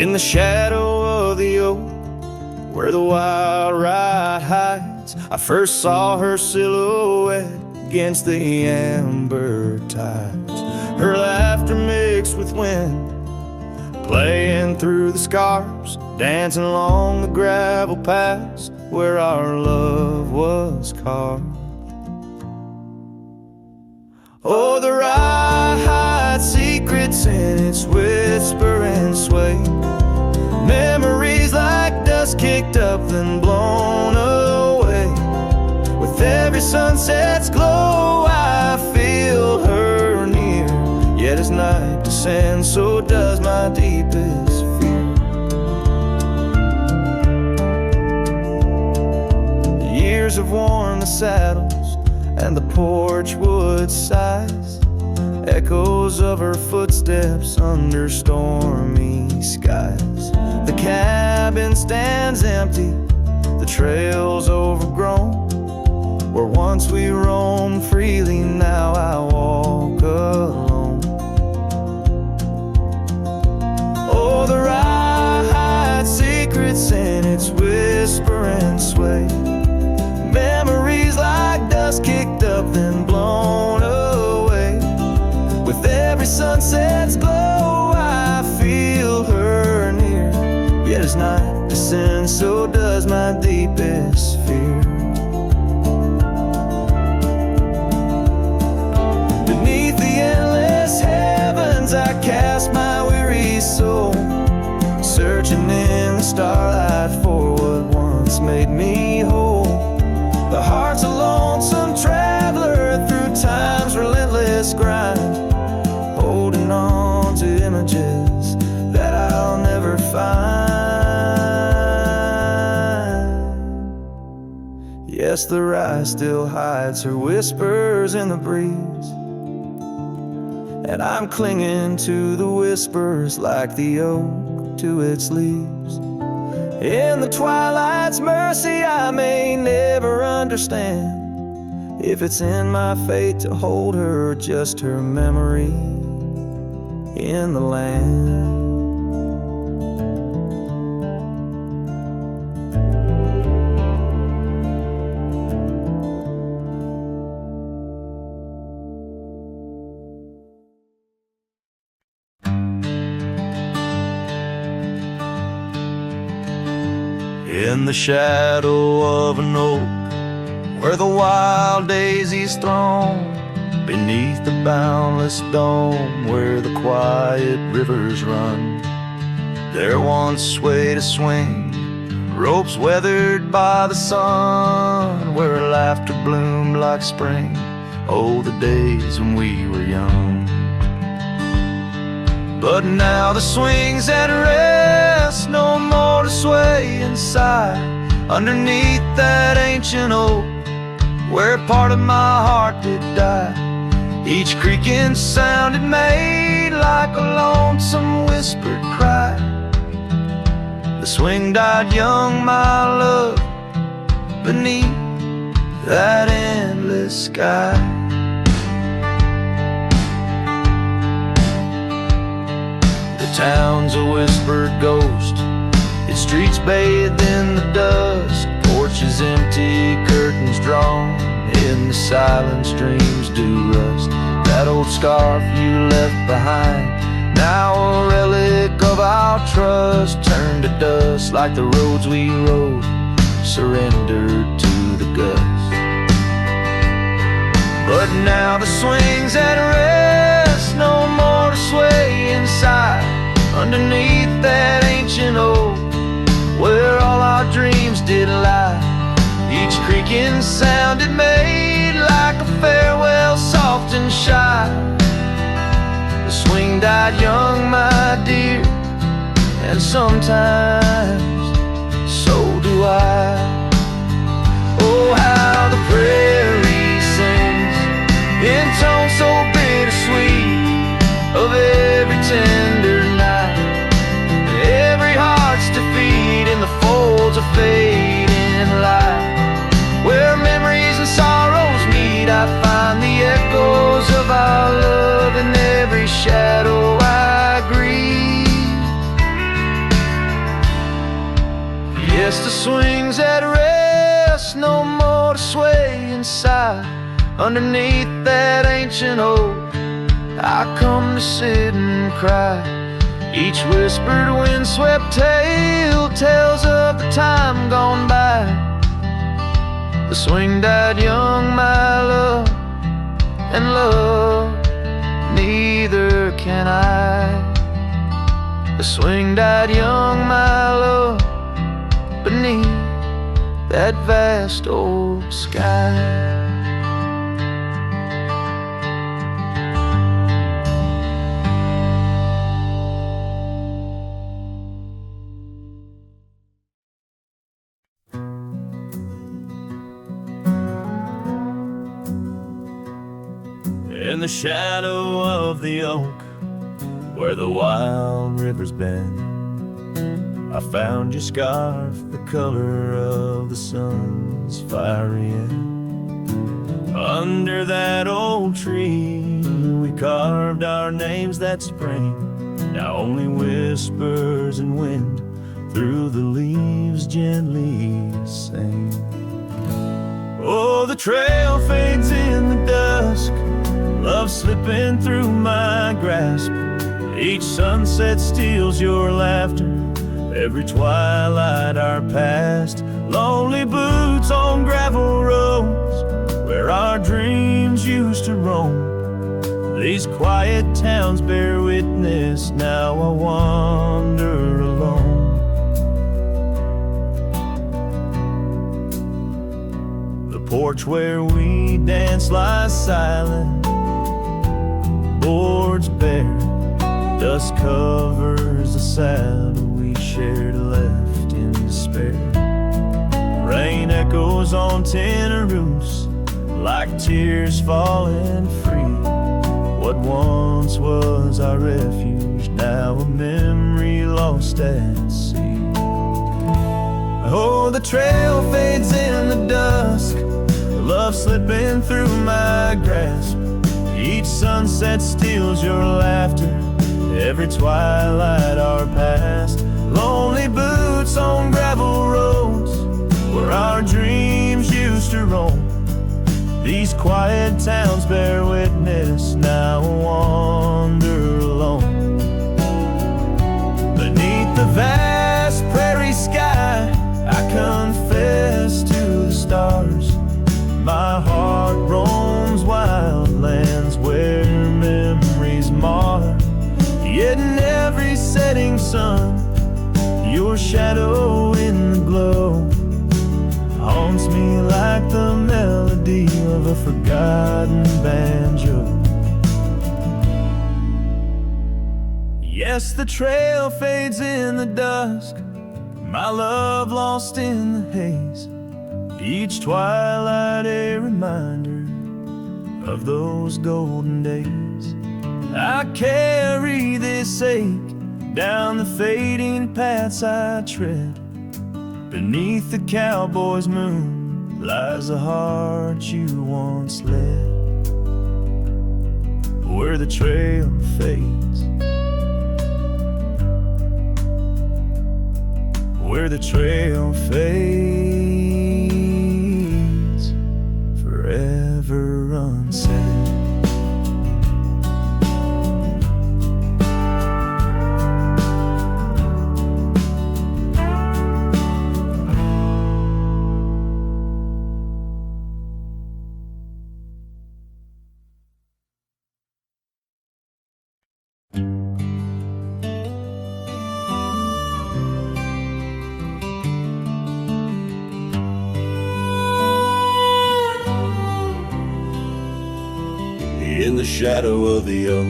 In the shadow of the oak, where the wild ride hides, I first saw her silhouette against the amber tides. Her laughter mixed with wind, playing through the scars, dancing along the gravel paths where our love was carved. Oh, the ride hides secrets in its whisper and sway, memories like dust kicked up then blown away. With every sunset's glow I feel her near, yet as night descends so does my deepest fear. The years have worn the saddles and the porch wood sighs, echoes of her footsteps under stormy skies. The cabin stands empty, the trail's overgrown, where once we roamed freely, now I walk alone. Oh, the ride hides secrets in its whisper and sway, memories like dust kicked up then blown away. With every sunset's glow I feel her near, yet as night descends so does my deepest fear. Beneath the endless heavens I cast my weary soul, searching in the starlight for what once made me whole. The heart's a lonesome traveler through time's relentless grind, holding on to images that I'll never find. Yes, the rye still hides her whispers in the breeze, and I'm clinging to the whispers like the oak to its leaves. In the twilight's mercy I may never understand if it's in my fate to hold her or just her memory in the land. In the shadow of an oak, where the wild daisies throng, beneath the boundless dome, where the quiet rivers run, there once swayed a swing, ropes weathered by the sun, where laughter bloomed like spring. Oh, the days when we were young. But now the swing's at rest, no more to sway inside, underneath that ancient oak, where part of my heart did die. Each creaking sound it made like a lonesome whispered cry. The swing died young, my love, beneath that endless sky. The town's a whispered ghost, its streets bathed in the dusk, porches empty, curtains drawn, in the silence dreams do rust. That old scarf you left behind, now a relic of our trust, turned to dust like the roads we rode, surrendered to the gust. But now the swing's at rest, no more to sway inside, underneath that ancient oak, where all our dreams did lie. Each creaking sound it made like a farewell, soft and shy. The swing died young, my dear, and sometimes so do I. Oh, how the prairie sings in tones so bittersweet of every tender night, every heart's defeat in the folds of fading light. Where memories and sorrows meet, I find the echoes of our love in every shadow I grieve. swings at rest, no more to sway inside. Underneath that ancient oak, I come to sit and cry. Each whispered windswept tale tells of the time gone by. The swing died young, my love, and love, neither can I. The swing died young, my love, beneath that vast old sky. In the shadow of the oak, where the wild rivers bend, I found your scarf, the color of the sun's fiery end. Under that old tree, we carved our names that spring. Now only whispers and wind through the leaves gently sing. Oh, the trail fades in the dusk, love slipping through my grasp. Each sunset steals your laughter, every twilight our past. Lonely boots on gravel roads, where our dreams used to roam. These quiet towns bear witness, now I wander alone. The porch where we danced lies silent, boards bare, dust covers the saddle we shared, left in despair. Rain echoes on tin roofs like tears falling free. What once was our refuge, now a memory lost at sea. Oh, the trail fades in the dusk, love slipping through my grasp. Each sunset steals your laughter, every twilight our past. Lonely boots on gravel roads, where our dreams used to roam. These quiet towns bear witness, now I wander alone. Beneath the vast prairie sky, I confess to the stars. My heart roams wild lands where memories mar. Yet in every setting sun, your shadow in the glow haunts me like the melody of a forgotten banjo. Yes, the trail fades in the dusk, my love lost in the haze. Each twilight a reminder of those golden days. I carry this ache down the fading paths I tread. Beneath the cowboy's moon lies the heart you once led. Where the trail fades, where the trail fades, forever unsaid. In the shadow of the oak,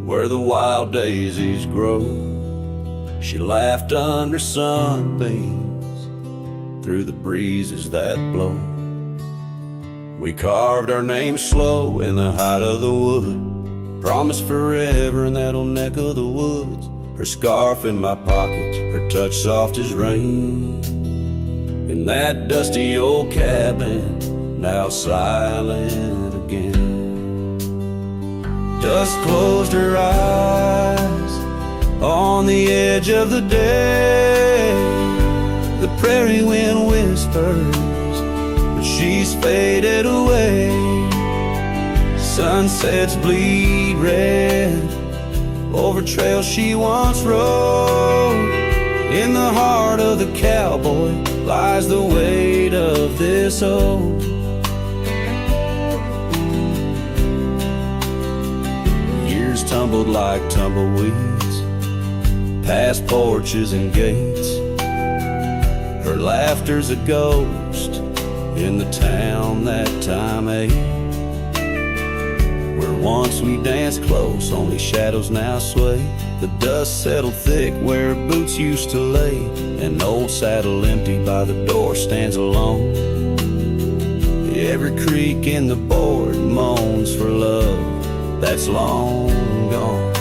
where the wild daisies grow, she laughed under sunbeams through the breezes that blow. We carved our names slow in the height of the wood, promised forever in that old neck of the woods. Her scarf in my pocket, her touch soft as rain. In that dusty old cabin, now silent again. Dust closed her eyes on the edge of the day. The prairie wind whispers, but she's faded away. Sunsets bleed red over trails she once rode. In the heart of the cowboy lies the weight of this old. Years tumbled like tumbleweeds past porches and gates. Her laughter's a ghost in the town that time ate. Where once we danced close, only shadows now sway. The dust settled thick where boots used to lay. An old saddle empty by the door stands alone. Every creak in the board moans for love that's long gone.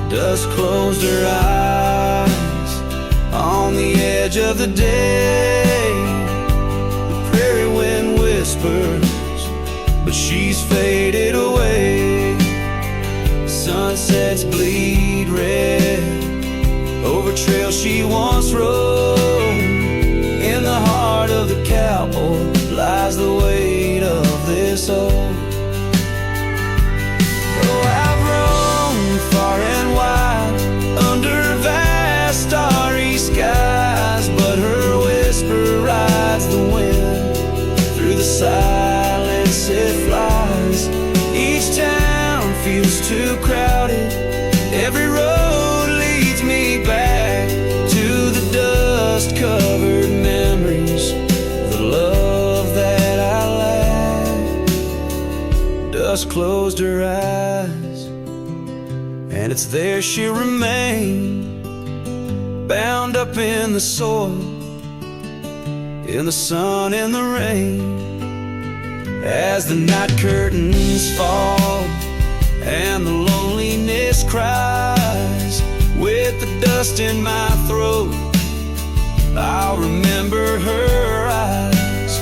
Dust closed her eyes on the edge of the day. The prairie wind whispers, but she's faded away. Sunsets bleed red over trails she once rode. In the heart of the cowboy lies the weight of this old. Oh, I've roamed far and wide under vast starry skies, but her whisper rides the wind through the silence it flies. Each town feels too crowded. Every road leads me back to the dust-covered memories, the love that I lacked. Dust closed her eyes, and it's there she'll remain, bound up in the soil, in the sun and the rain. As the night curtains fall and the loneliness cries, with the dust in my throat, I'll remember her eyes.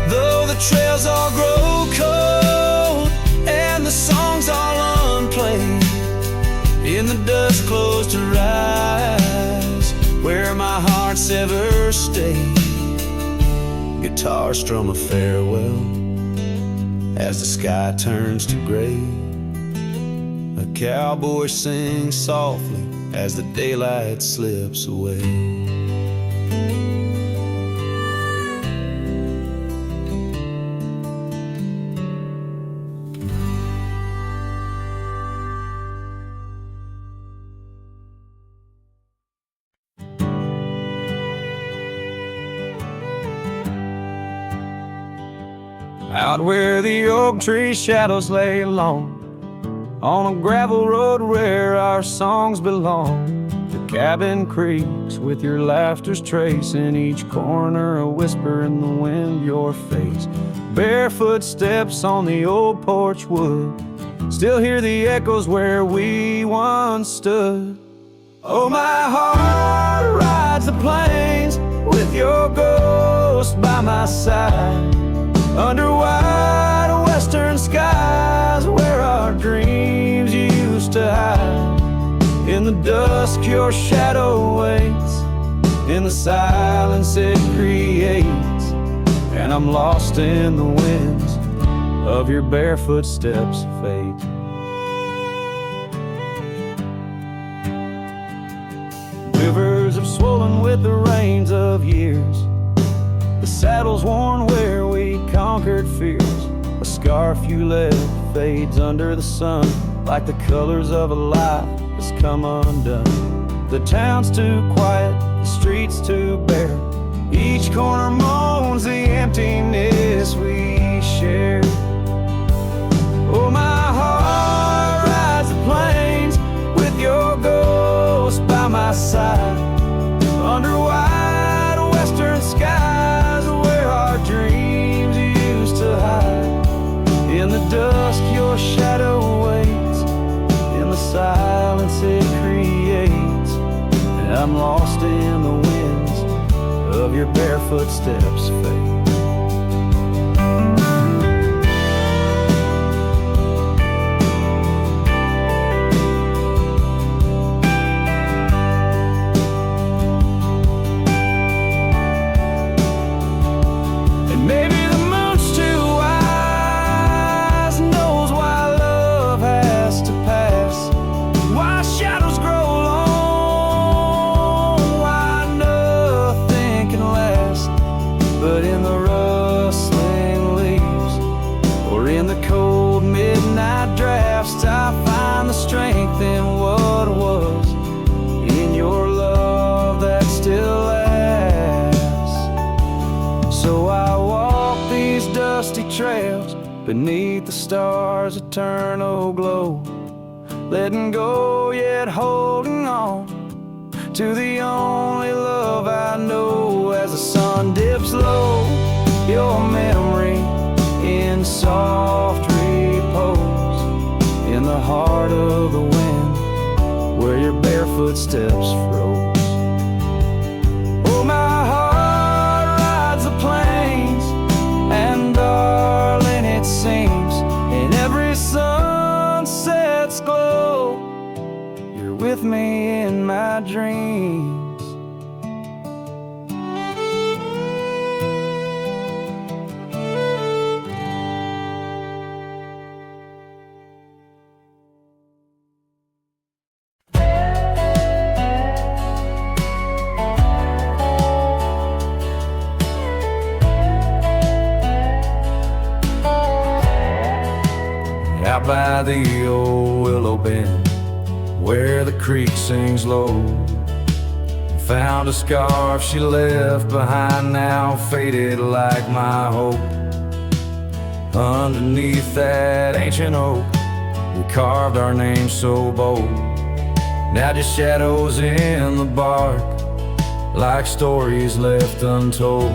Though the trails all grow cold and the songs all unplayed, in the dust closed her eyes, where my heart's ever stayed. Guitar strum a farewell as the sky turns to gray. A cowboy sings softly as the daylight slips away. Out where the oak tree shadows lay long, on a gravel road where our songs belong. The cabin creaks with your laughter's trace, in each corner a whisper in the wind your face. Barefoot steps on the old porch wood, still hear the echoes where we once stood. Oh, my heart rides the plains with your ghost by my side, under wide western skies where our dreams used to hide. In the dusk your shadow waits, in the silence it creates, and I'm lost in the winds of your barefoot steps, fate. Rivers have swollen with the rains of years, the saddle's worn where we conquered fears. A scarf you left fades under the sun, like the colors of a life that's come undone. The town's too quiet, the streets too bare, each corner moans the emptiness we share. Oh, my heart rides the plains with your ghost by my side, under wide western skies where our dreams used to hide. In the dusk your shadow waits, in the silence it creates, and I'm lost in the winds of your barefoot steps, fate. but in the rustling leaves, or in the cold midnight drafts, I find the strength in what was, in your love that still lasts. So I walk these dusty trails beneath the stars' eternal glow, letting go yet holding on to the only love I know. As the sun dips low, your memory in soft repose, in the heart of the wind where your bare footsteps froze. Oh, my heart rides the plains, and darling, it seems in every sunset's glow, you're with me in my dreams. Out by the old willow bend where the creek sings low, found a scarf she left behind, now faded like my hope. Underneath that ancient oak, we carved our names so bold, now just shadows in the bark, like stories left untold.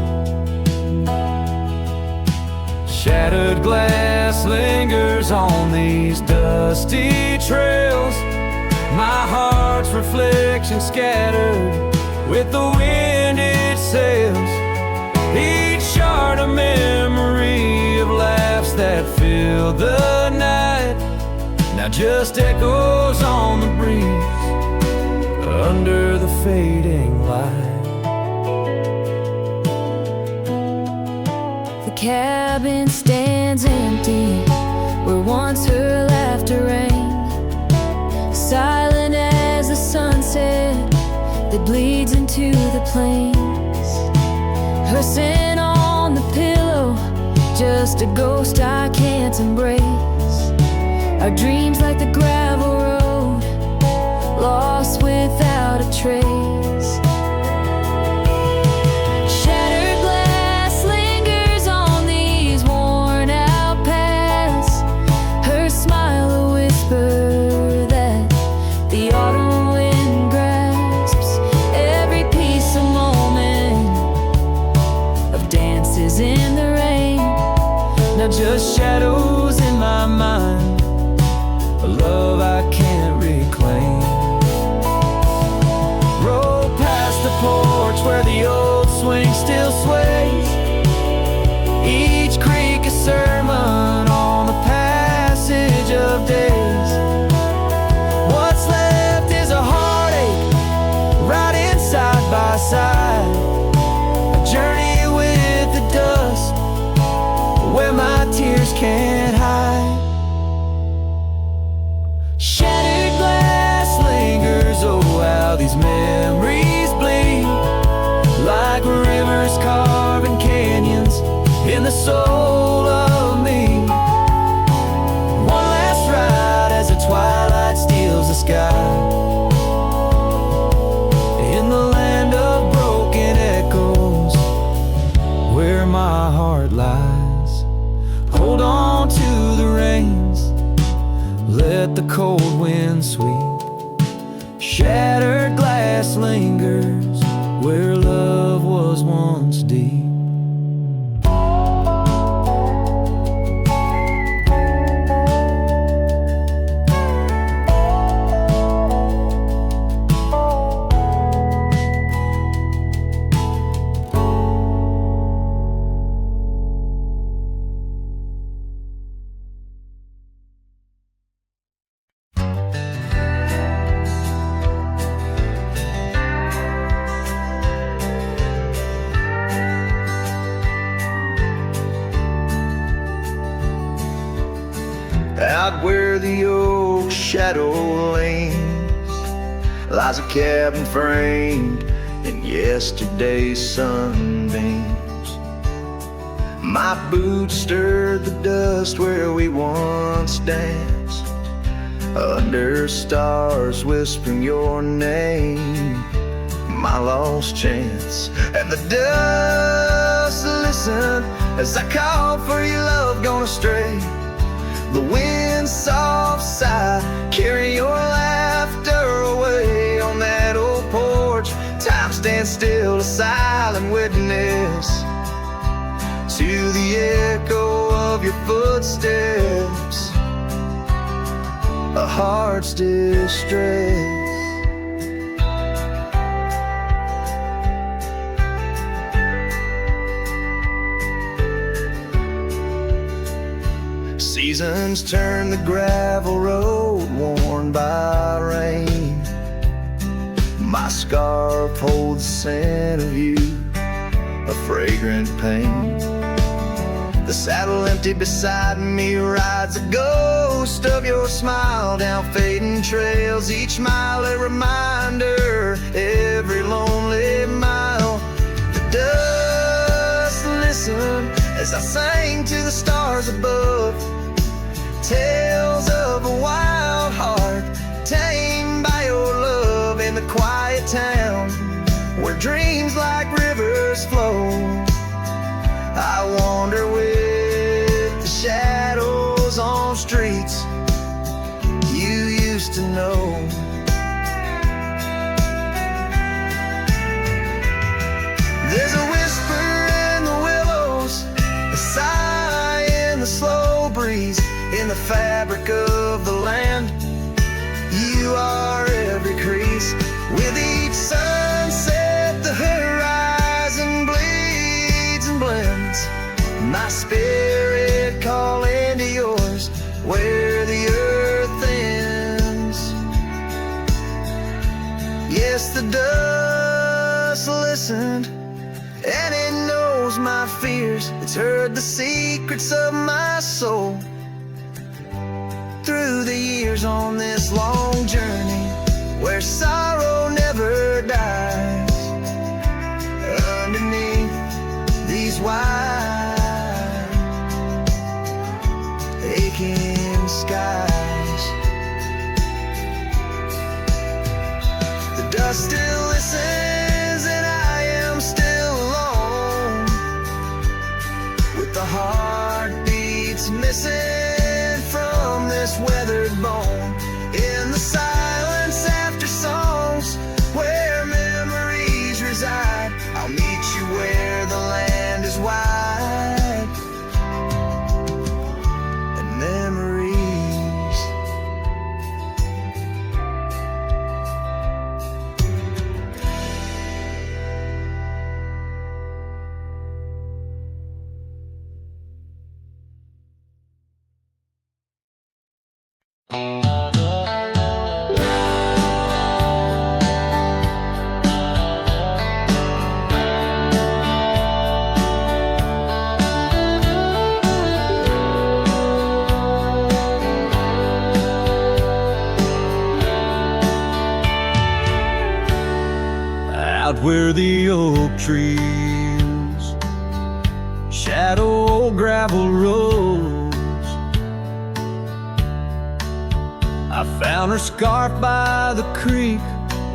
Shattered glass lingers on these dusty trails, my heart's reflection scattered with the wind it sails. Each shard a memory of laughs that filled the night, now just echoes on the breeze under the fading light. The cabin stands empty where once her laughter rang, silent as the sunset that bleeds into the plains. Her scent on the pillow, just a ghost I can't embrace. Our dreams like the gravel road, lost without a trace. Shattered glass lingers on these worn out paths, her smile a whisper that the autumn wind grasps. Every piece a moment of dances in the rain, now just shadows in my mind, a love I can't reclaim. Roll past the porch where the old swing still sways, each creek a sermon on the passage of days. What's left is a heartache, riding side by side, a journey with the dust where my tears can't hide. Shattered glass lingers, oh how these memories bleed, like rivers carving canyons in the soul of me. One last ride as the twilight steals the sky, in the land of broken echoes where my heart lies. Hold on to the reins, let the cold wind sweep. Shattered glass lingers where love was once deep. Out where the oak shadow lanes lies a cabin framed in yesterday's sunbeams. My boots stirred the dust where we once danced, under stars whispering your name, my lost chance. And the dust listened as I called for your love gone astray. The wind's soft sigh carry your laughter away. On that old porch, time stands still, a silent witness to the echo of your footsteps, a heart's distress. Seasons turn the gravel road worn by rain. My scarf holds the scent of you, a fragrant pain. The saddle empty beside me rides a ghost of your smile down fading trails. Each mile a reminder, every lonely mile. The dust listened as I sang to the stars above, tales of a wild heart tamed by your love. In the quiet town where dreams like rivers flow, I wander with the shadows on streets you used to know. There's a whisper in the willows, a sigh in the slow breeze, in the fabric of the land. You are every crease. With each sunset the horizon bleeds and blends, my spirit calling to yours where the earth ends. Yes, the dust listened and it knows my fears. It's heard the secrets of my soul through the years on this long journey where sorrow never dies. Underneath these wide aching skies, the dust still listens and I am still alone, with the heartbeats missing from this weathered bone. In the silence after songs where memories reside, I'll meet you where the land is wide and memories. Out where the oak trees shadow old gravel roads, I found her scarf by the creek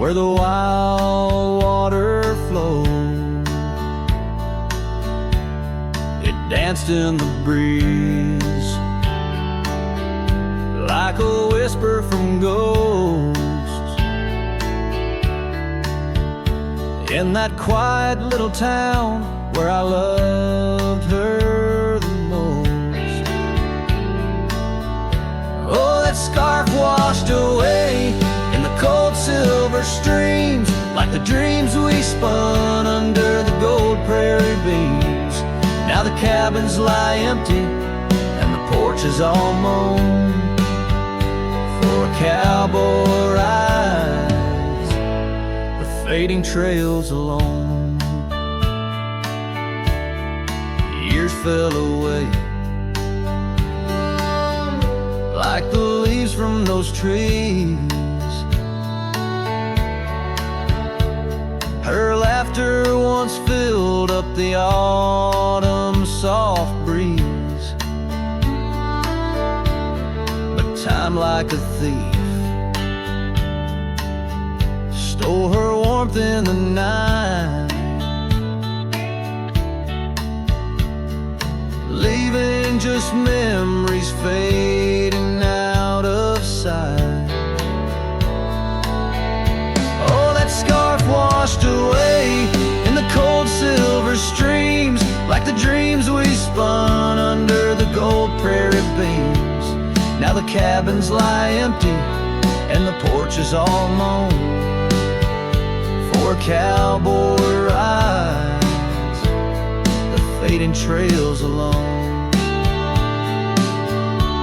where the wild water flowed. It danced in the breeze like a whisper from ghosts. In that quiet little town where I loved her the most. Oh, that scarf washed away in the cold silver streams, like the dreams we spun under the gold prairie beams. Now the cabins lie empty and the porch is all mown for a cowboy ride, fading trails alone. Years fell away like the leaves from those trees. Her laughter once filled up the autumn soft time like a thief. Stole her warmth in the night, leaving just memories fading out of sight. Oh, that scarf washed away in the cold silver streams, like the dreams we spun under the gold prairie beams. Now the cabins lie empty and the porch is all mown for a cowboy rides the fading trails alone.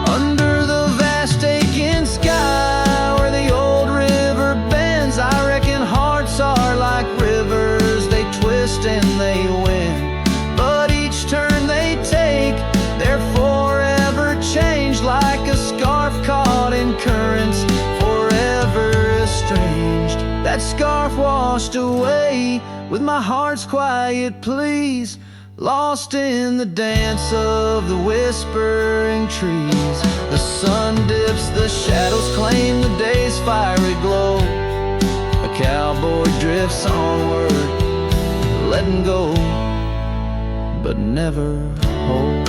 Under the vast aching sky where the old river bends, I reckon hearts are like rivers, they twist and they win. But each turn they take, they're forever changed, like a scarf caught in currents, forever estranged. That scarf washed away with my heart's quiet pleas, lost in the dance of the whispering trees. The sun dips, the shadows claim the day's fiery glow. A cowboy drifts onward, letting go, but never hold.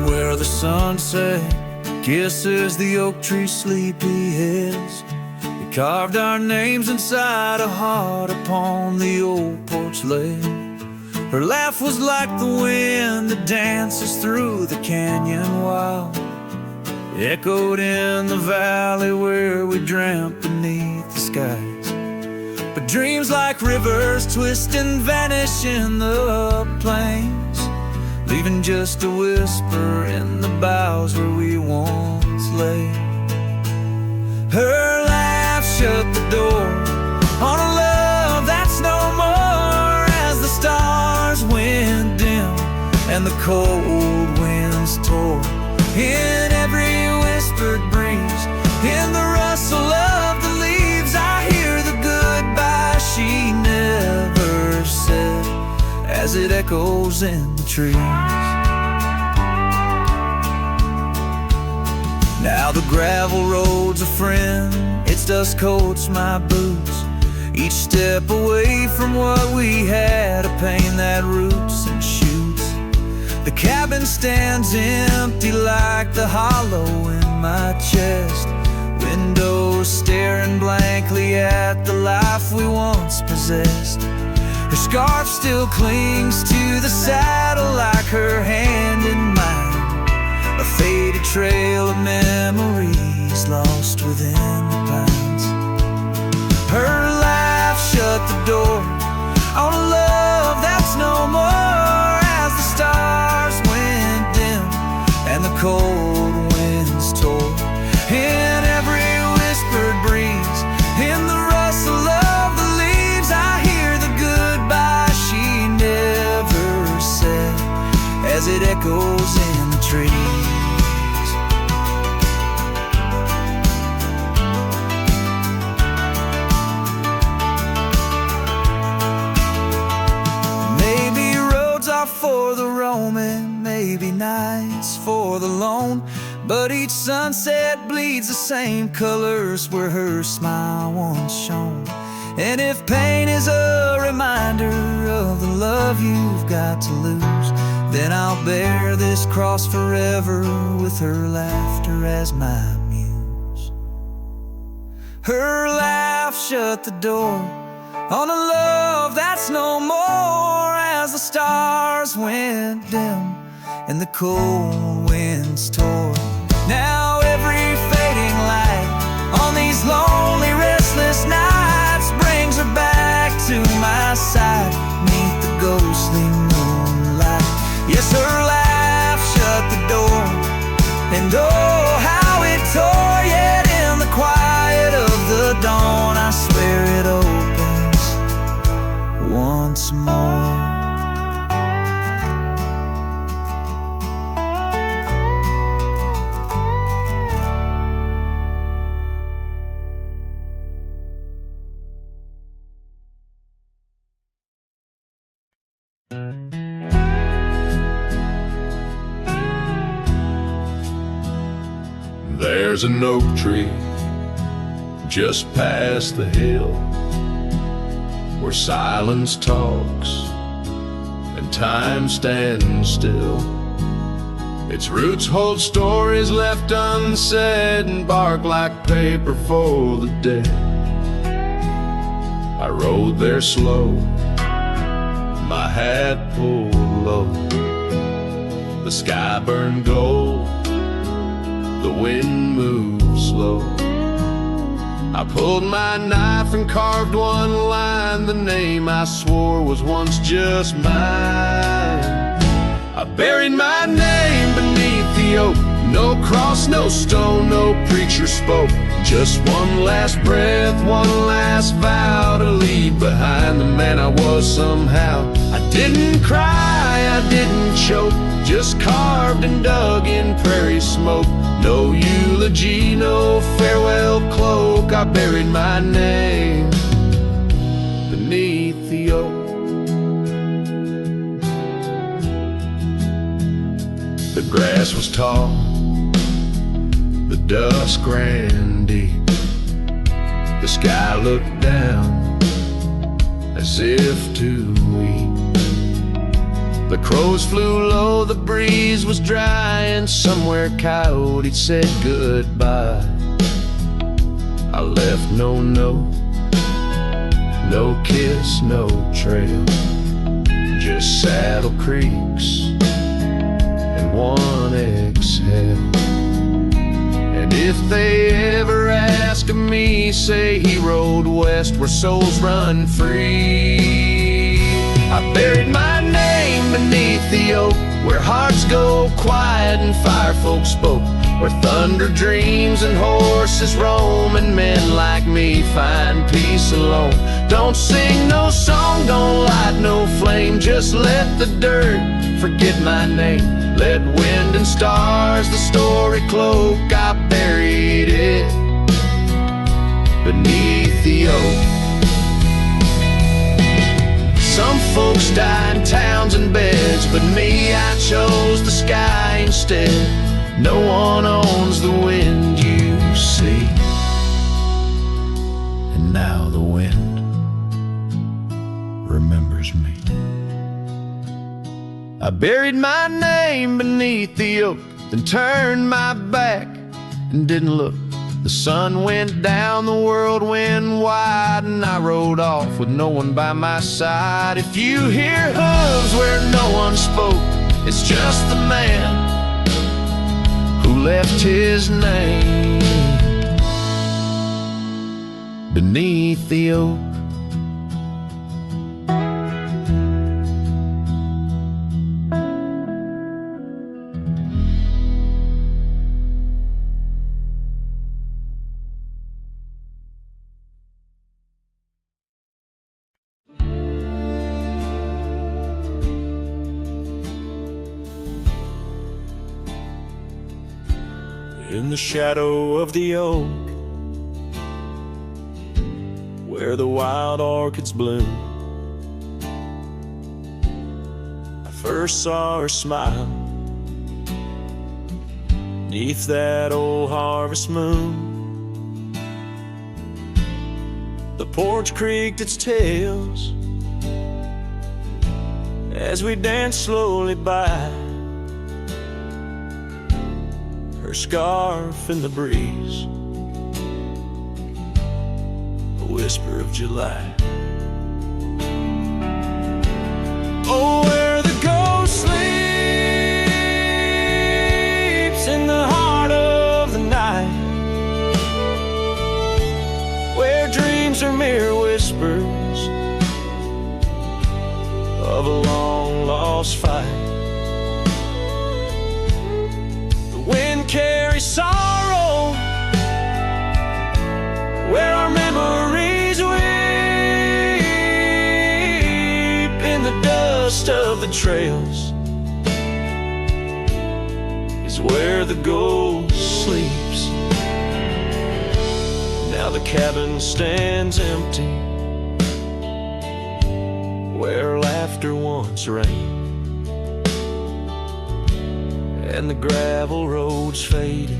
Where the sunset kisses the oak tree sleepy heads, we carved our names inside a heart upon the old porch ledge. Her laugh was like the wind that dances through the canyon wild, echoed in the valley where we dreamt beneath the skies. But dreams like rivers twist and vanish in the plains, leaving just a whisper in the boughs where we once lay. Her laugh shut the door on a love that's no more, as the stars went dim and the cold winds tore. In every whispered breeze, in the rustle of the leaves, I hear the goodbye she never said as it echoes in the trees. Now the gravel road's a friend, its dust coats my boots, each step away from what we had, a pain that roots and shoots. The cabin stands empty like the hollow in my chest, windows staring blankly at the life we once possessed. Her scarf still clings to the saddle like her hand in mine, a faded trail of memories lost within the pines. Her laugh shut the door on a love that's no more, as the stars went dim and the cold winds tore. In every whispered breeze, in the rustle of the leaves, I hear the goodbye she never said as it echoes in the trees. Maybe roads are for the roaming, maybe nights for the lone, but each sunset bleeds the same colors where her smile once shone. And if pain is a reminder of the love you've got to lose, then I'll bear this cross forever with her laughter as my muse. Her laugh shut the door on a love that's no more, as the stars went dim and the cold winds tore. Now every fading light on these lonely, restless nights brings her back to my side, neath the ghostly moonlight. Yes, her laugh shut the door, and oh, how it tore. Yet in the quiet of the dawn, I swear it once more. There's an oak tree just past the hill where silence talks and time stands still. Its roots hold stories left unsaid and bark like paper for the dead. I rode there slow, my hat pulled low. The sky burned gold, the wind moved slow. I pulled my knife and carved one line, the name I swore was once just mine. I buried my name beneath the oak. No cross, no stone, no preacher spoke. Just one last breath, one last vow to leave behind the man I was somehow. I didn't cry, I didn't choke, just carved and dug in prairie smoke. No eulogy, no farewell cloak. I buried my name beneath the oak. The grass was tall, the dusk ran deep. The sky looked down as if to weep. The crows flew low, the breeze was dry, and somewhere coyote said goodbye. I left no note, no kiss, no trail, just saddle creaks and one exhale. And if they ever ask of me, say he rode west where souls run free. I buried my name beneath the oak, where hearts go quiet and fire folk spoke, where thunder dreams and horses roam, and men like me find peace alone. Don't sing no song, don't light no flame, just let the dirt forget my name. Let wind and stars the story cloak. I buried it beneath the oak. Some folks die in towns and beds, but me, I chose the sky instead. No one owns the wind you see, and now the wind remembers me. I buried my name beneath the oak, then turned my back and didn't look. The sun went down, the world went wide, and I rode off with no one by my side. If you hear hooves where no one spoke, it's just the man who left his name beneath the oak. In the shadow of the oak, where the wild orchids bloom, I first saw her smile neath that old harvest moon. The porch creaked its tails as we danced slowly by, her scarf in the breeze, a whisper of July. Oh, where the ghost sleeps in the heart of the night, where dreams are mere whispers of a long lost fight. Wind carries sorrow where our memories weep dust of the trails is where the ghost sleeps. Now the cabin stands empty, where laughter once reigned, and the gravel roads faded,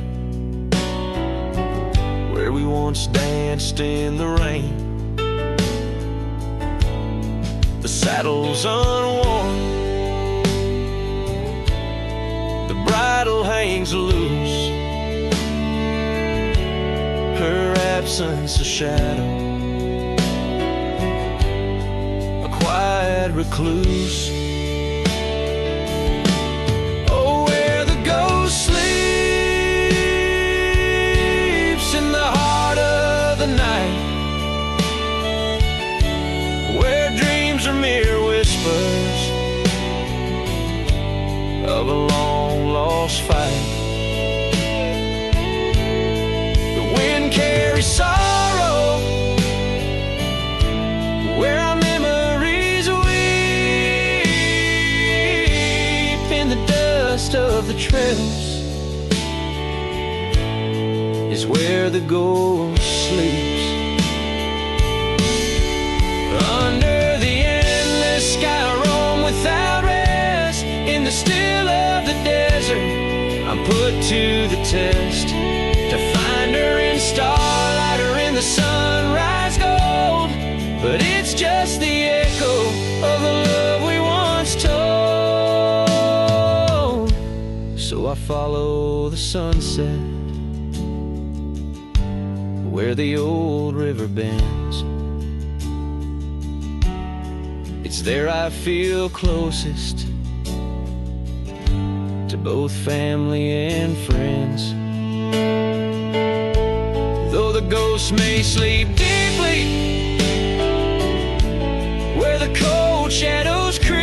where we once danced in the rain. The saddle's unworn, the bridle hangs loose, her absence a shadow, a quiet recluse. Oh, where the ghost sleeps in the heart of the night, where dreams are mere whispers of a long-lost fight. The wind carries sorrow where our memories weep. In the dust of the trails is where the ghost sleeps. Under the endless sky I roam without rest. In the still of the desert I'm put to the test, to find her in starlight or in the sunrise gold. But it's just the echo of the love we once told. So I follow the sunset where the old river bends. It's there I feel closest to both family and friends. Though the ghosts may sleep deeply where the cold shadows creep,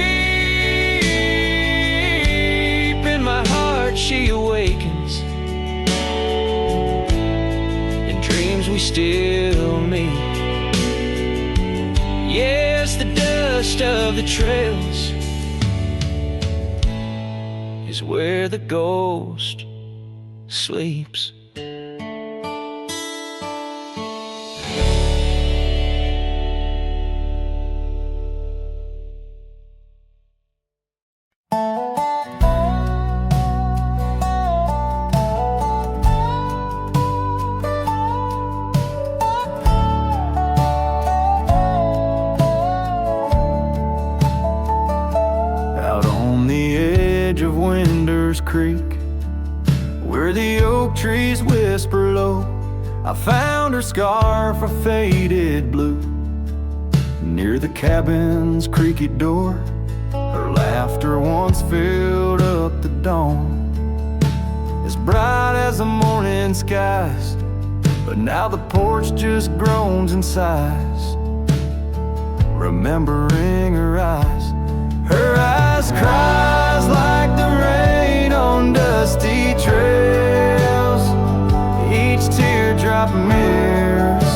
in my heart she awakens, in dreams we still meet. Yes, the dust of the trails is where the ghost sleeps. Creek, where the oak trees whisper low, I found her scarf a faded blue. Near the cabin's creaky door, her laughter once filled up the dawn, as bright as the morning skies. But now the porch just groans and sighs, remembering her eyes. Her eyes cries like the rain on dusty trails. Each teardrop mirrors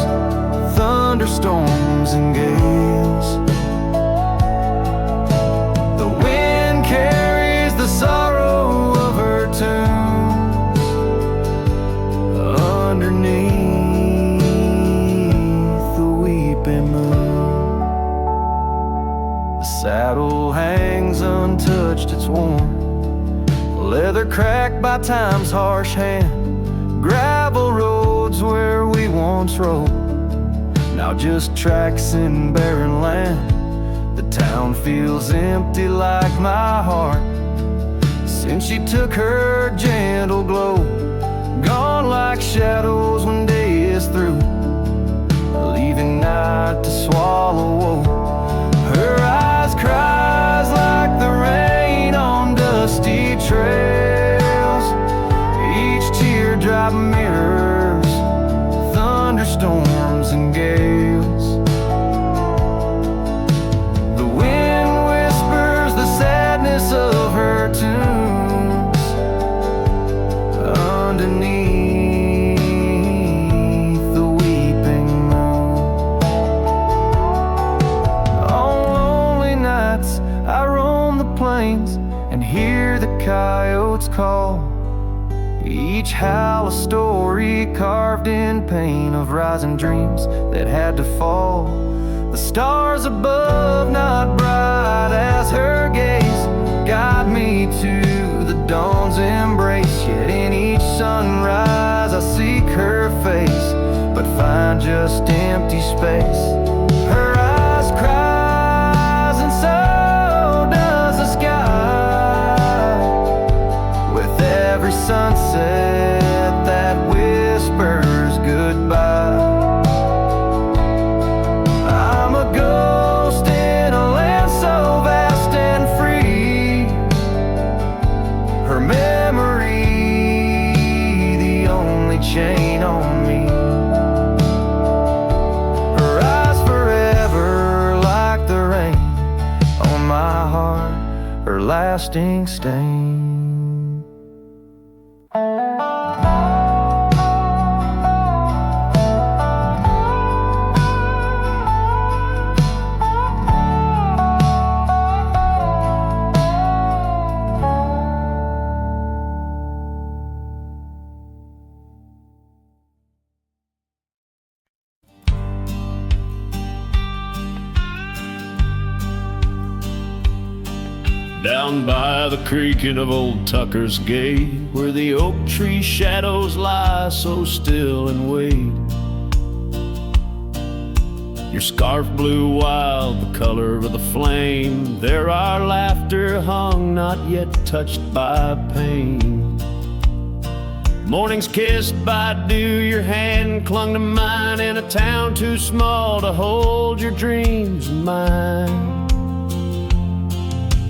thunderstorms and gales. The wind carries the sorrow of her tunes underneath the weeping moon. The saddle hangs untouched, it's warm, leather cracked by time's harsh hand. Gravel roads where we once rode, now just tracks in barren land. The town feels empty like my heart since she took her gentle glow. Gone like shadows when day is through, leaving night to swallow woe. Her eyes cries like the rain on dusty trails. Each teardrop mirrors thunderstorms and gales. The wind whispers the sadness of her tunes each howl a story carved in pain of rising dreams that had to fall. The stars above, not bright as her gaze, guide me to the dawn's embrace. Yet in each sunrise I seek her face, but find just empty space. Her eyes cries and so does the sky, with every sunset that whispers goodbye. I'm a ghost in a land so vast and free, her memory the only chain on me. Her eyes forever like the rain on my heart, her lasting stain. Down by the creaking of old Tucker's Gate, where the oak tree shadows lie so still and wait, your scarf blew wild, the color of the flame. There our laughter hung, not yet touched by pain. Morning's kissed by dew, your hand clung to mine in a town too small to hold your dreams in mine.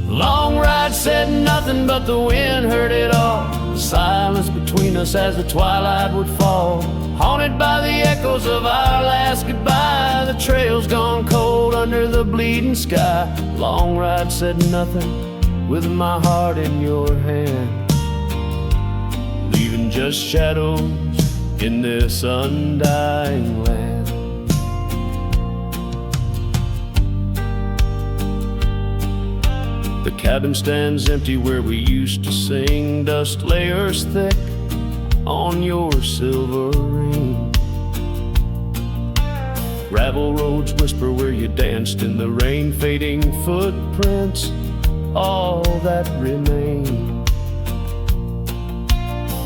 Long ride said nothing, but the wind heard it all. The silence between us as the twilight would fall, haunted by the echoes of our last goodbye. The trail's gone cold under the bleeding sky. Long ride said nothing, with my heart in your hand, leaving just shadows in this undying land. The cabin stands empty where we used to sing, dust layers thick on your silver ring. Gravel roads whisper where you danced in the rain, fading footprints, all that remain.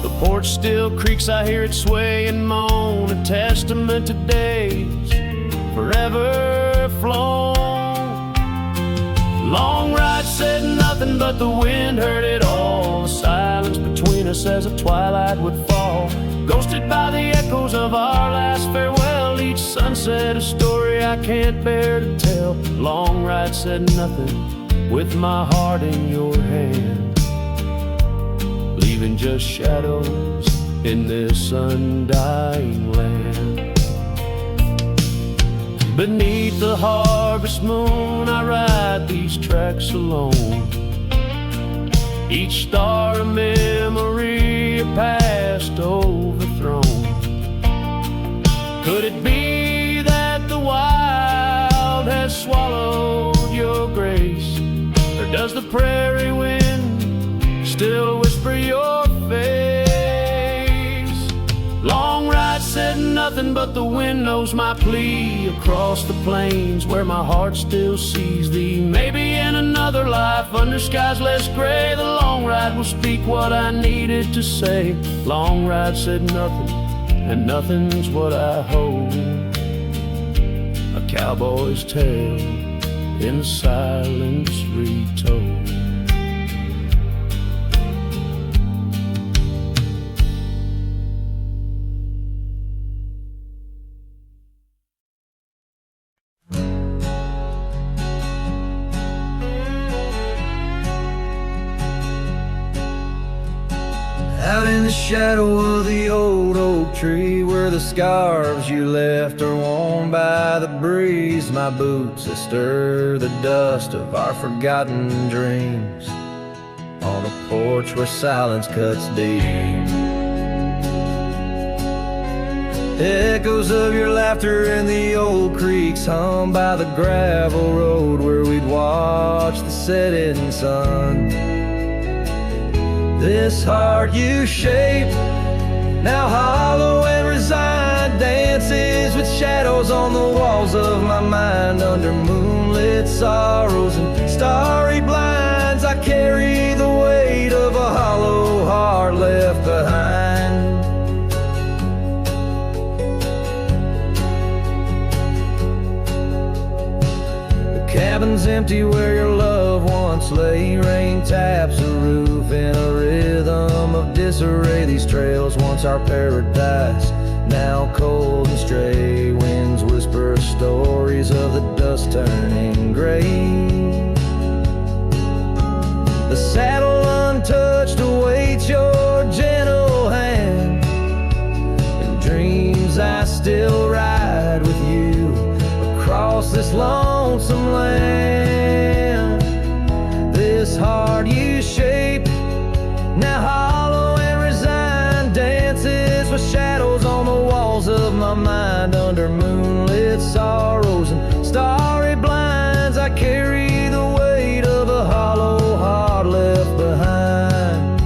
The porch still creaks, I hear it sway and moan, a testament to days forever flown. Long ride said nothing, but the wind heard it all. The silence between us as the twilight would fall, ghosted by the echoes of our last farewell. Each sunset a story I can't bear to tell. Long ride said nothing, with my heart in your hand, leaving just shadows in this undying land. Beneath the harvest moon I ride these tracks alone, each star a memory, a past overthrown. Could it be that the wild has swallowed your grace, or does the prairie wind still whisper your face? Long ride said nothing, but the wind knows my plea across the plains where my heart still sees thee. Maybe in another life under skies less gray, the long ride will speak what I needed to say. Long ride said nothing, and nothing's what I hold, a cowboy's tale in silence retold. Out in the shadow of the old oak tree, where the scarves you left are worn by the breeze, my boots that stir the dust of our forgotten dreams, on a porch where silence cuts deep. Echoes of your laughter in the old creeks hum by the gravel road where we'd watch the setting sun. This heart you shaped shadows on the walls of my mind. Under moonlit sorrows and starry blinds, I carry the weight of a hollow heart left behind. The cabin's empty where your love once lay. Rain taps the roof in a rhythm of disarray. These trails, once our paradise, now cold and stray. Winds whisper stories of the dust turning gray. The saddle untouched awaits your gentle hand. In dreams I still ride with you across this lonesome land. This heart you shape, now hollow and resigned, dances with shadows on the walls of my mind. Under moonlit sorrows and starry blinds, I carry the weight of a hollow heart left behind.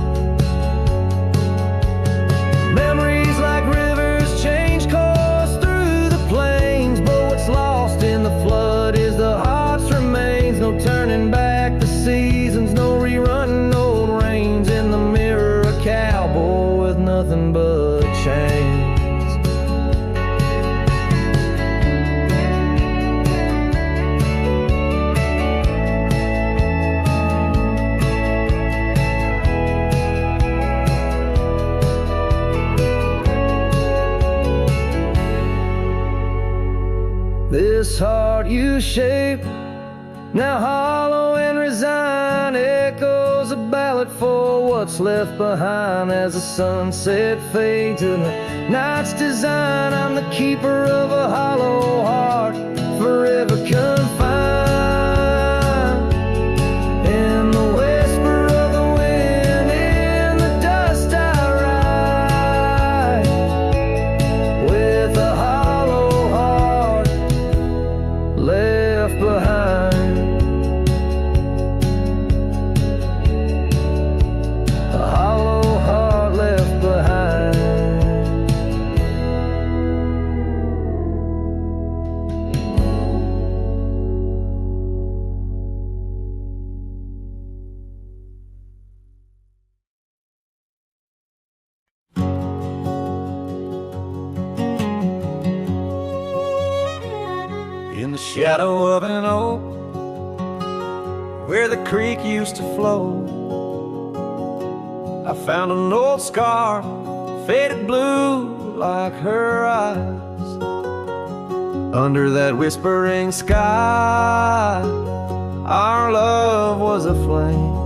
Memories like rivers change course through the plains, but what's lost in the flood is the heart's remains. No turning back the seasons, no rerunning old reins. In the mirror a cowboy with nothing but chains. This heart you shape, now hollow and resigned, echoes a ballad for what's left behind. As the sunset fades in the night's design, I'm the keeper of a hollow heart, forever confined. In the whisper of the wind, in the dust I ride, with a hollow heart left behind. A hollow heart left behind. In the shadow of an oak, where the creek used to flow, I found an old scar, faded blue like her eyes. Under that whispering sky, our love was a flame.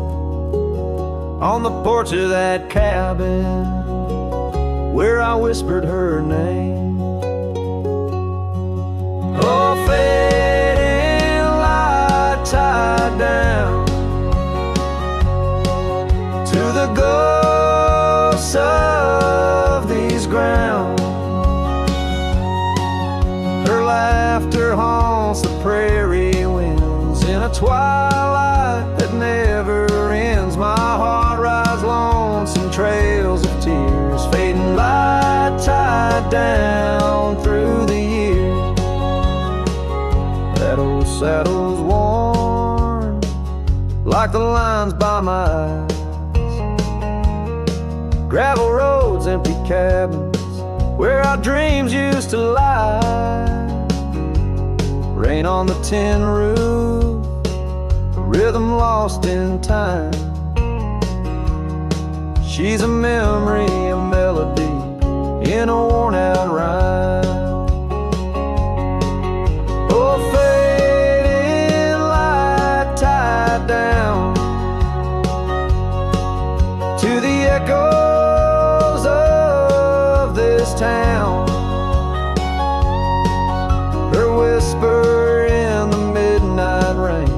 On the porch of that cabin, where I whispered her name. Oh, fading light tied down to the ghosts of these grounds. Her laughter haunts the prairie winds in a twilight that never ends. My heart rides lonesome trails of tears, fading light tied down through the years. That old saddle's worn like the lines by my eyes. Gravel roads, empty cabins, where our dreams used to lie. Rain on the tin roof, a rhythm lost in time. She's a memory, a melody in a worn out rhyme. Oh, fading light tied down to the echoes of this town. Her whisper in the midnight rain,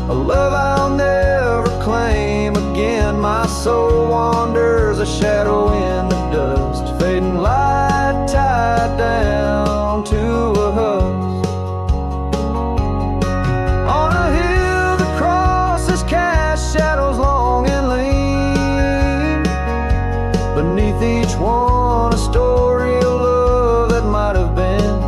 a love I'll never claim again. My soul wanders a shadow in the dust, fading light tied down to a husk. On a hill the crosses cast shadows long and lean. Beneath each one a story of love that might have been.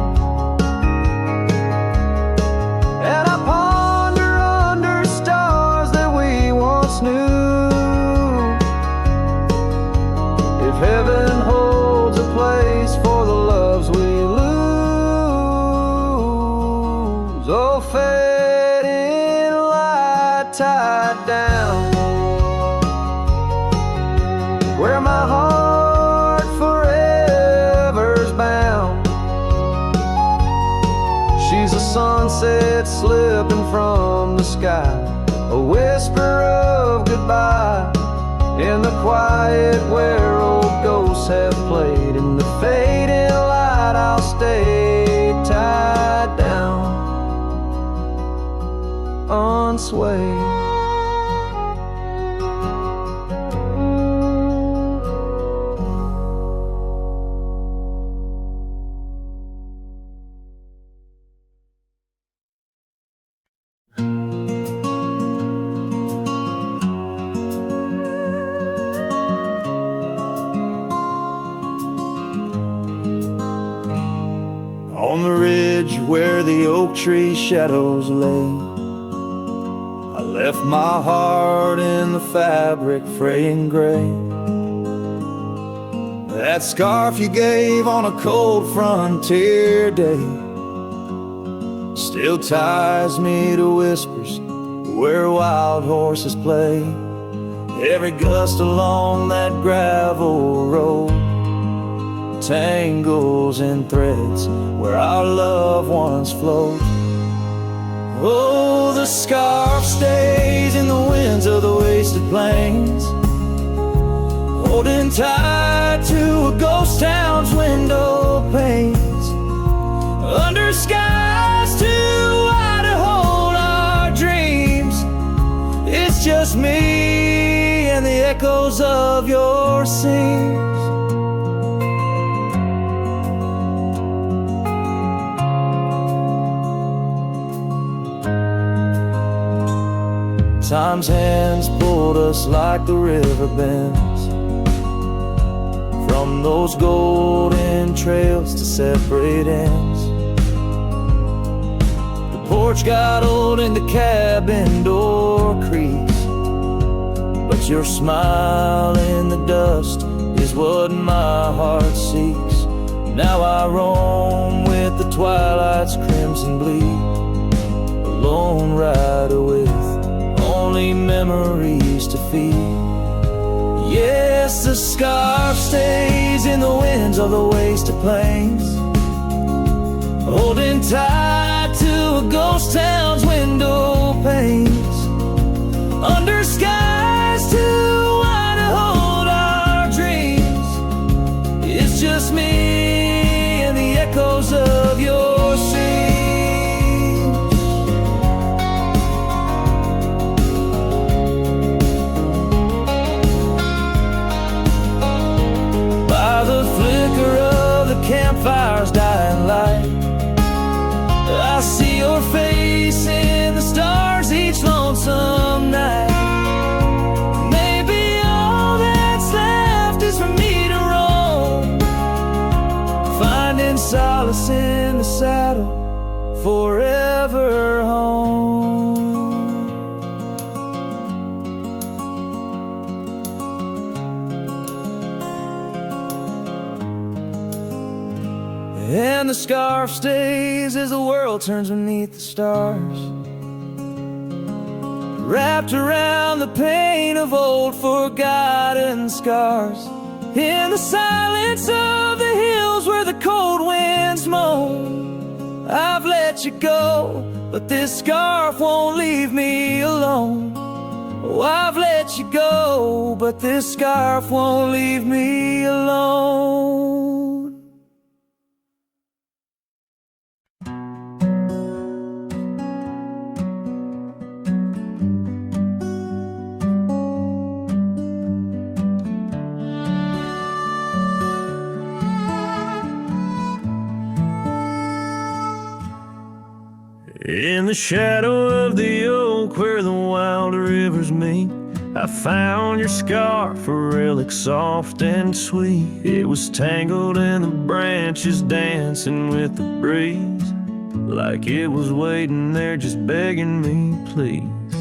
sunset slipping from the sky, a whisper of goodbye in the quiet where old ghosts have played. In the fading light I'll stay tied down, unswayed. On the ridge where the oak tree shadows lay, I left my heart in the fabric fraying gray. That scarf you gave on a cold frontier day still ties me to whispers where wild horses play. Every gust along that gravel road tangles in threads where our loved ones float. Oh, the scarf stays in the winds of the wasted plains, holding tight to a ghost town's window panes, under skies too wide to hold our dreams. It's just me and the echoes of your scenes. Time's hands pulled us like the river bends, from those golden trails to separate ends. The porch got old and the cabin door creaks, but your smile in the dust is what my heart seeks. Now I roam with the twilight's crimson bleed, a lone rider with only memories to feed. Yes, the scarf stays in the winds of the wasted plains, holding tight to a ghost town's window panes, under skies too wide to hold our dreams. It's just me and the echoes of your scenes. Campfire's dying light, I see your face in the stars each lonesome night. Maybe all that's left is for me to roam, finding solace in the saddle, forever home. And the scarf stays as the world turns beneath the stars, wrapped around the pain of old forgotten scars. In the silence of the hills where the cold winds moan, I've let you go, but this scarf won't leave me alone. Oh, I've let you go, but this scarf won't leave me alone. In the shadow of the oak where the wild rivers meet, I found your scarf, a relic soft and sweet. It was tangled in the branches, dancing with the breeze, like it was waiting there just begging me, please.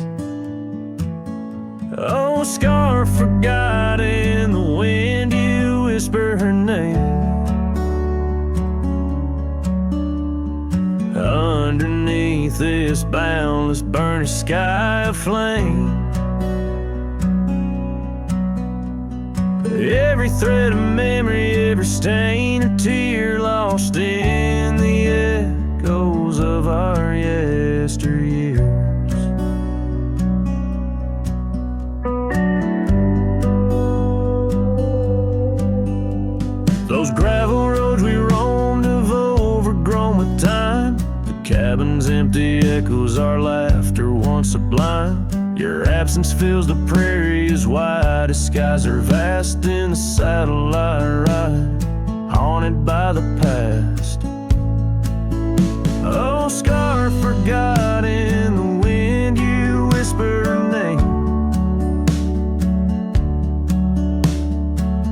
Oh, scarf forgot in the wind, you whisper her name. Underneath this boundless burnished sky of flame, every thread of memory, every stain or tear lost in the echoes of our yesterday. Those gravel roads we roamed have overgrown with time. The cabin's empty echoes our laughter once sublime. Your absence fills the prairie as wide as skies are vast in the satellite ride, haunted by the past. Oh, scar forgot in the wind, you whisper her name.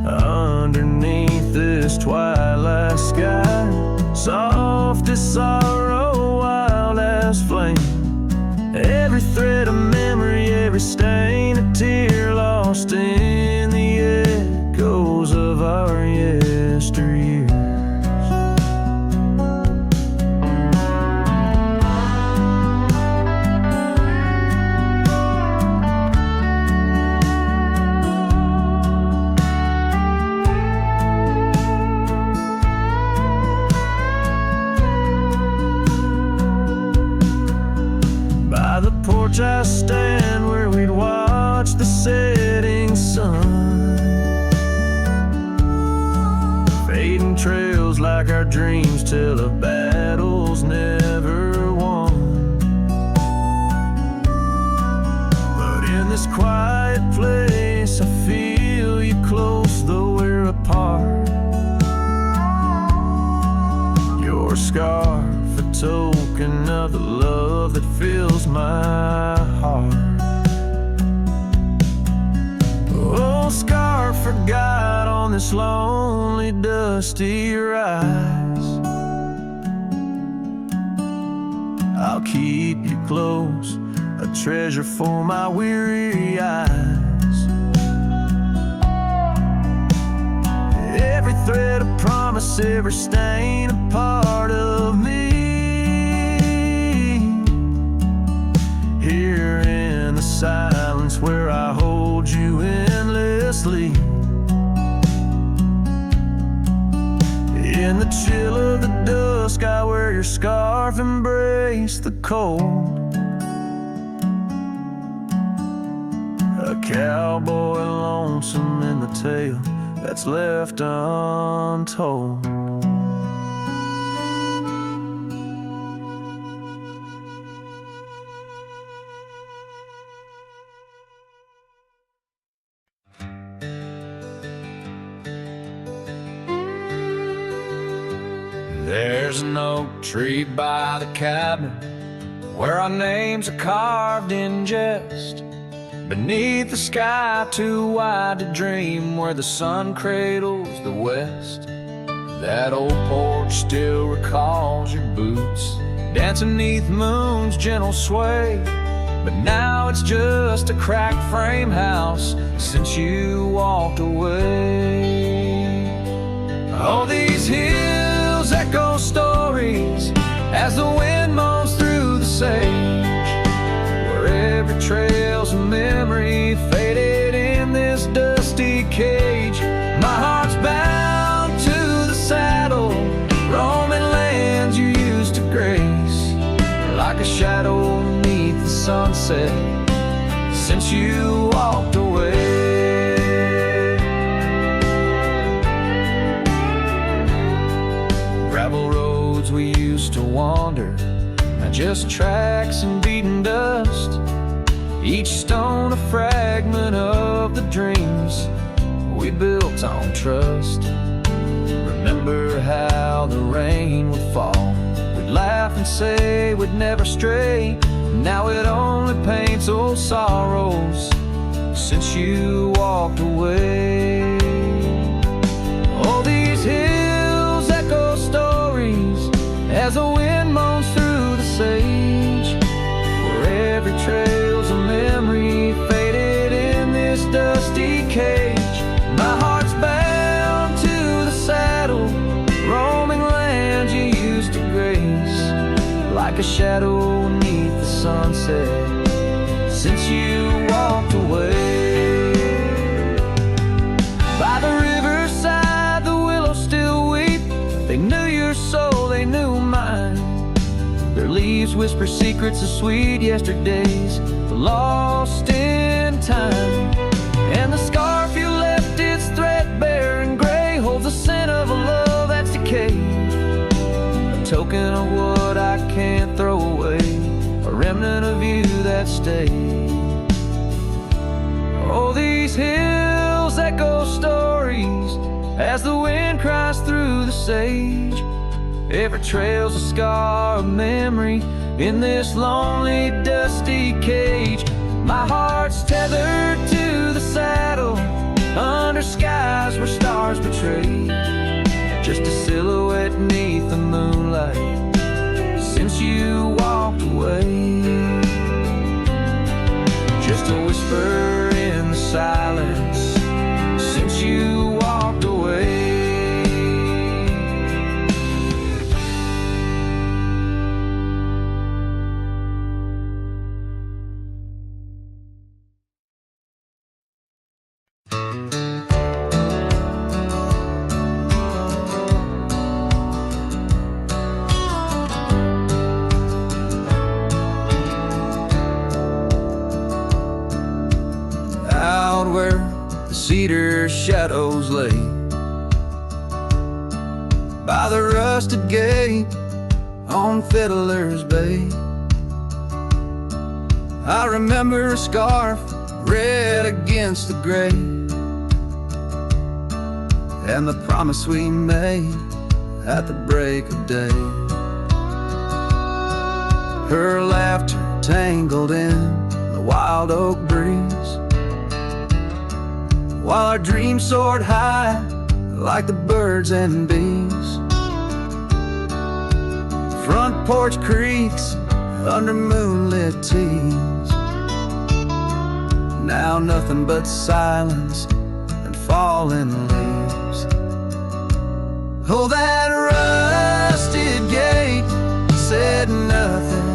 Underneath this twilight sky, soft as sorrow, wild as flame. Every thread of memory, every stain, a tear lost in the echoes of our yesteryears. I stand where we'd watch the setting sun, fading trails like our dreams tell of battles never won. But in this quiet place I feel you close though we're apart. Your scarf, a token of the love that fills my heart. Oh, scar forgot on this lonely dusty rise. I'll keep you close, a treasure for my weary eyes. Every thread of promise, every stain a part of me. Here in the silence where I hold you endlessly, in the chill of the dusk I wear your scarf, embrace the cold. A cowboy lonesome in the tale that's left untold. There's an oak tree by the cabin where our names are carved in jest. Beneath the sky too wide to dream, where the sun cradles the west. That old porch still recalls your boots dancing neath moon's gentle sway. But now it's just a cracked frame house since you walked away. All these hills echo stories as the wind moans through the sage, where every trail's a memory faded in this dusty cage. My heart's bound to the saddle, roaming lands you used to grace, like a shadow beneath the sunset since you walked away. Gravel roads we used to wander, not just tracks and beaten dust, each stone a fragment of the dreams we built on trust. Remember how the rain would fall, we'd laugh and say we'd never stray. Now it only paints old sorrows since you walked away. All these hills echo stories as the wind moans through the sage, where every trail's a memory faded in this dusty cage. My heart's bound to the saddle, roaming lands you used to grace, like a shadow beneath the sunset since you walked away. By the riverside the willows still weep, they knew your soul, they knew mine. Their leaves whisper secrets of sweet yesterdays lost in time. And the scarf you left, it's threadbare and gray, holds a scent of of a love that's decayed, a token of what I can't throw away, a remnant of you that stayed. Oh, these hills echo stories as the wind cries through the sage. Every trail's a scar of memory in this lonely, dusty cage. My heart's tethered to the saddle under skies where stars betray, just a silhouette neath the moonlight since you walked away. Just a whisper in the silence since you walked away. Out where the cedar shadows lay, by the rusted gate on Fiddler's Bay, I remember a scarf red against the gray, and the promise we made at the break of day. Her laughter tangled in the wild oak breeze, while our dreams soared high like the birds and bees. Front porch creaks under moonlit teas, now nothing but silence and falling leaves. Oh, that rusted gate said nothing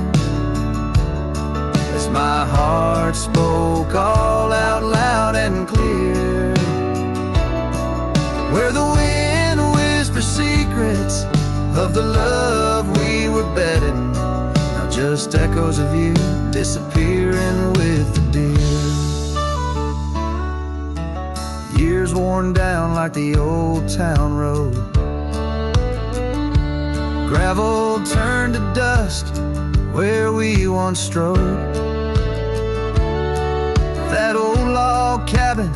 as my heart spoke all out loud and clear, where the wind whispers secrets of the love we were betting, now just echoes of you disappearing with the deer. Years worn down like the old town road, gravel turned to dust where we once strode. That old log cabin,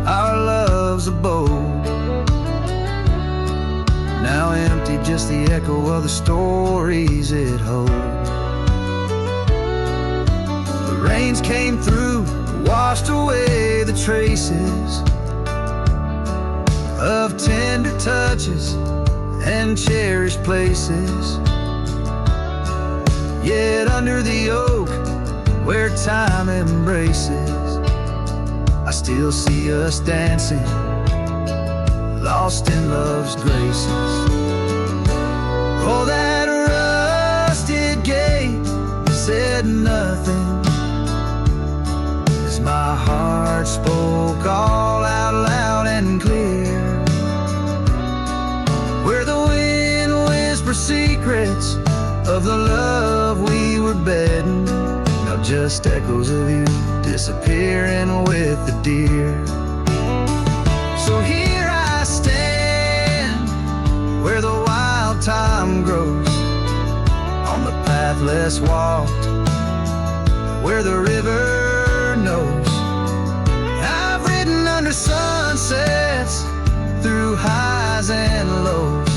our love's abode, now empty, just the echo of the stories it holds. The rains came through, washed away the traces of tender touches and cherished places. Yet under the oak where time embraces, I still see us dancing, lost in love's graces. Oh, that rusted gate said nothing as my heart spoke all out loud and clear, where the wind whispers secrets of the love we were betting, now just echoes of you disappearing with the deer. So here I stand where the wild time grows, on the path less walked, where the river knows. I've ridden under sunsets, through highs and lows,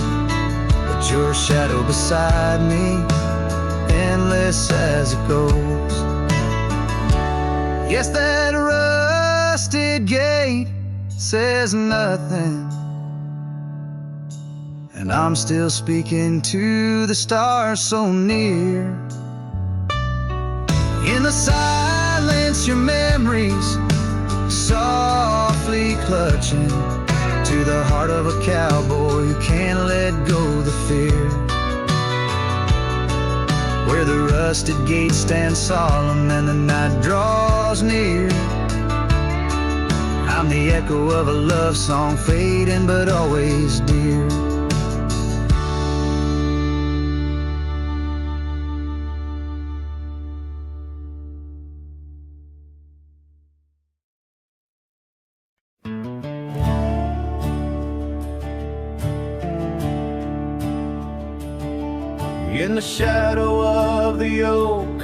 but your shadow beside me, endless as it goes. Yes, that rusted gate says nothing, and I'm still speaking to the stars so near. In the silence, your memories softly clutching to the heart of a cowboy who can't let go the fear, where the rusted gate stands solemn and the night draws near. I'm the echo of a love song, fading but always dear. In the shadow of the oak,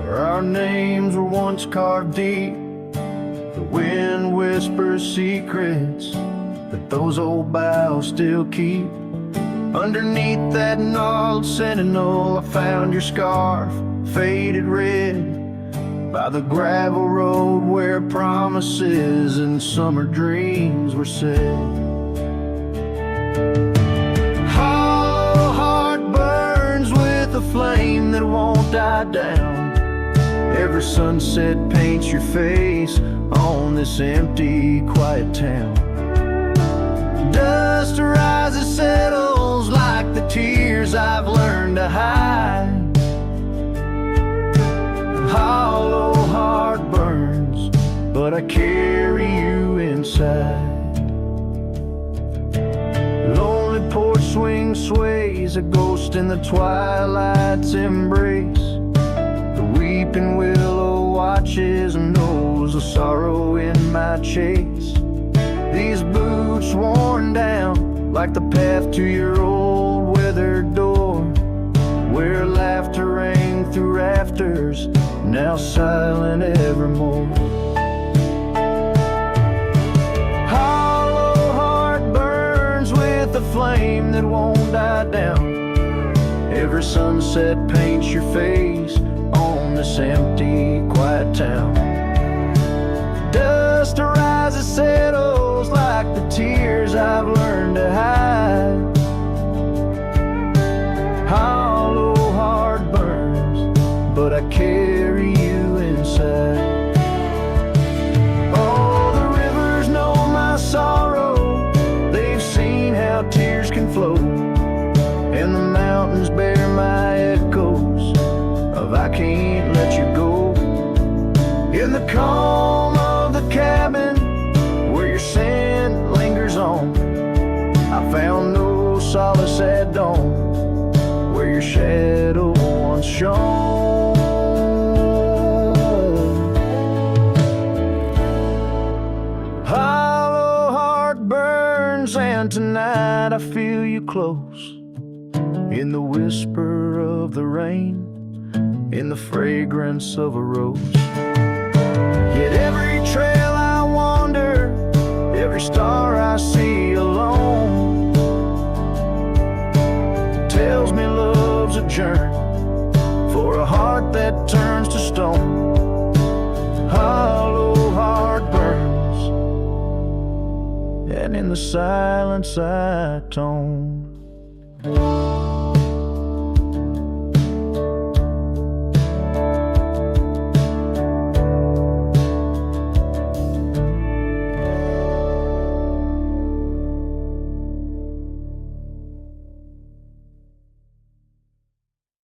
where our names were once carved deep, the wind whispers secrets that those old boughs still keep. Underneath that gnarled sentinel, I found your scarf, faded red, by the gravel road where promises and summer dreams were said. Hollow heart burns with a flame that won't die down. Every sunset paints your face on this empty, quiet town. Dust rises, settles like the tears I've learned to hide. Hollow heart burns, but I carry you inside. Lonely porch swing sways, a ghost in the twilight's embrace. The weeping willow watches and knows the sorrow in my chase. These boots worn down like the path to your old weathered door, where laughter rang through rafters, now silent evermore. Hollow heart burns with a flame that won't die down. Every sunset paints your face on this empty, quiet town. Dust rises, settles like the tears I've learned to hide. Hollow heart burns, but I carry you inside. Oh, the rivers know my sorrow, they've seen how tears can flow, and the mountains bear my echoes of I can't let you go. In the calm of the cabin where your scent lingers on, I found no solace at dawn, where your shadow once shone. Hollow heart burns, and tonight I feel you close, in the whisper of the rain, in the fragrance of a rose. Yet every trail I wander, every star I see alone, tells me love's a journey for a heart that turns to stone. Hollow heart burns, and in the silence I tone.